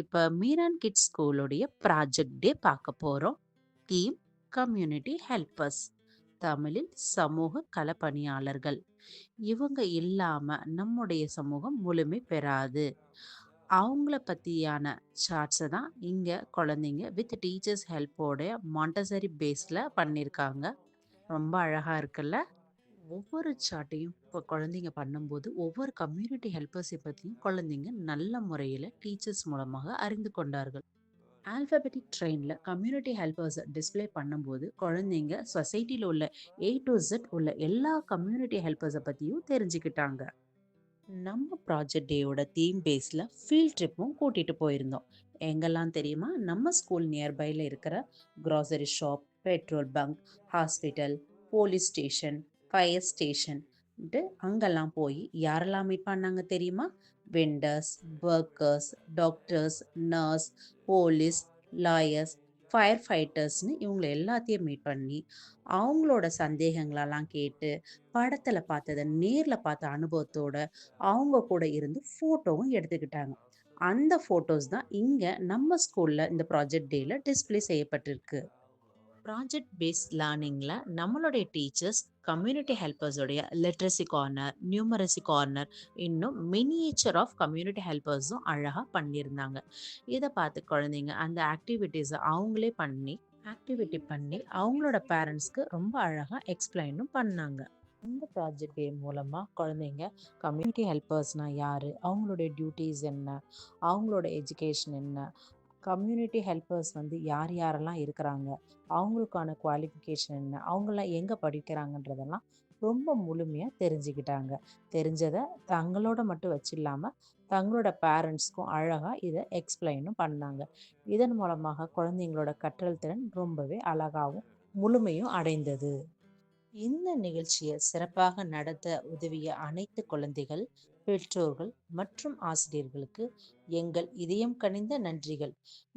இப்ப Meeran kids ஸ்கூலுடைய project டே பார்க்க போறோம். Theme community helpers. தமிழில் சமூக களப்பணியாளர்கள். இவங்க இல்லாம நம்முடைய சமூகம் முழுமை பெறாது. அவங்கள பத்தியான சார்ட்ஸ தான் இங்க குழந்தைங்க வித் டீச்சர்ஸ் ஹெல்ப்போட மாண்டசரி பேஸ்ல பண்ணியிருக்காங்க. ரொம்ப அழகா இருக்குல்ல? ஒவ்வொரு சார்ட்டையும் இப்போ குழந்தைங்க பண்ணும்போது ஒவ்வொரு கம்யூனிட்டி ஹெல்பர்ஸை பற்றியும் குழந்தைங்க நல்ல முறையில் டீச்சர்ஸ் மூலமாக அறிந்து கொண்டார்கள். ஆல்பபெட்டிக் ட்ரெயினில் கம்யூனிட்டி ஹெல்பர்ஸை டிஸ்ப்ளே பண்ணும்போது குழந்தைங்க சொசைட்டியில் உள்ள A to Z உள்ள எல்லா கம்யூனிட்டி ஹெல்பர்ஸை பற்றியும் தெரிஞ்சுக்கிட்டாங்க. நம்ம ப்ராஜெக்ட் டேயோட தீம் பேஸில் ஃபீல்ட் ட்ரிப்பும் கூட்டிகிட்டு போயிருந்தோம். எங்கெல்லாம் தெரியுமா? நம்ம ஸ்கூல் நியர்பையில் இருக்கிற grocery shop, petrol bunk, hospital, police station, fire station அங்கெல்லாம் போய் யாரெல்லாம் மீட் பண்ணாங்க தெரியுமா? Vendors, workers, doctors, nurse, police, lawyers, fire ஃபைட்டர்ஸ்னு இவங்களை எல்லாத்தையும் மீட் பண்ணி அவங்களோட சந்தேகங்களெல்லாம் கேட்டு படத்துல பார்த்தத நேர்ல பார்த்த அனுபவத்தோட அவங்க கூட இருந்து ஃபோட்டோவும் எடுத்துக்கிட்டாங்க. அந்த ஃபோட்டோஸ் தான் இங்க நம்ம ஸ்கூல்ல இந்த ப்ராஜெக்ட் டேல டிஸ்ப்ளே செய்யப்பட்டிருக்கு. ப்ராஜெக்ட் பேஸ்ட் லேர்னிங்ல நம்மளுடைய டீச்சர்ஸ் கம்யூனிட்டி ஹெல்பர்ஸோடைய லிட்ரஸி கார்னர், நியூமரசி கார்னர், இன்னும் மினியேச்சர் ஆஃப் கம்யூனிட்டி ஹெல்பர்ஸும் அழகா பண்ணியிருந்தாங்க. இதை பார்த்து குழந்தைங்க அந்த ஆக்டிவிட்டீஸை அவங்களே பண்ணி அவங்களோட பேரண்ட்ஸ்க்கு ரொம்ப அழகா எக்ஸ்பிளைனும் பண்ணாங்க. இந்த ப்ராஜெக்ட் டே மூலமா குழந்தைங்க கம்யூனிட்டி ஹெல்பர்ஸ்னா யாரு, அவங்களுடைய டியூட்டிஸ் என்ன, அவங்களோட எஜுகேஷன் என்ன, கம்யூனிட்டி ஹெல்பர்ஸ் வந்து யார் யாரெல்லாம் இருக்கிறாங்க, அவங்களுக்கான குவாலிஃபிகேஷன் என்ன, அவங்களாம் எங்கே படிக்கிறாங்கன்றதெல்லாம் ரொம்ப முழுமையாக தெரிஞ்சுக்கிட்டாங்க. தெரிஞ்சதை தங்களோட மட்டும் வச்சில்லாமல் தங்களோட பேரண்ட்ஸ்க்கும் அழகாக இதை எக்ஸ்பிளைனும் பண்ணாங்க. இதன் மூலமாக குழந்தைங்களோட கற்றல் திறன் ரொம்பவே அழகாகவும் முழுமையும் அடைந்தது. இந்த நிகழ்ச்சியை சிறப்பாக நடத்த உதவிய அனைத்து குழந்தைகள், பெற்றோர்கள் மற்றும் ஆசிரியர்களுக்கு எங்கள் இதயம் கனிந்த நன்றிகள்.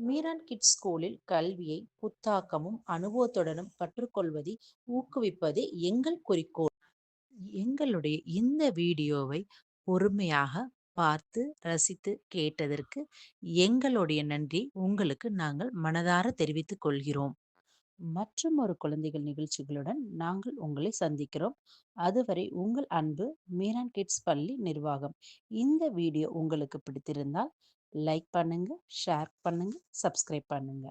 மீரான் கிட்ஸ் ஸ்கூலில் கல்வியை புத்தாக்கமும் அனுபவத்துடனும் கற்றுக்கொள்வதை ஊக்குவிப்பதே எங்கள் குறிக்கோள். எங்களுடைய இந்த வீடியோவை பொறுமையாக பார்த்து ரசித்து கேட்டதற்கு எங்களுடைய நன்றி உங்களுக்கு நாங்கள் மனதார தெரிவித்துக் கொள்கிறோம். மற்றும் ஒரு குழந்தைகள் நிகழ்ச்சிகளுடன் நாங்கள் உங்களை சந்திக்கிறோம். அதுவரை உங்கள் அன்பு மீரான் கிட்ஸ் பள்ளி நிர்வாகம். இந்த வீடியோ உங்களுக்கு பிடித்திருந்தால் லைக் பண்ணுங்க, ஷேர் பண்ணுங்க, சப்ஸ்கிரைப் பண்ணுங்க.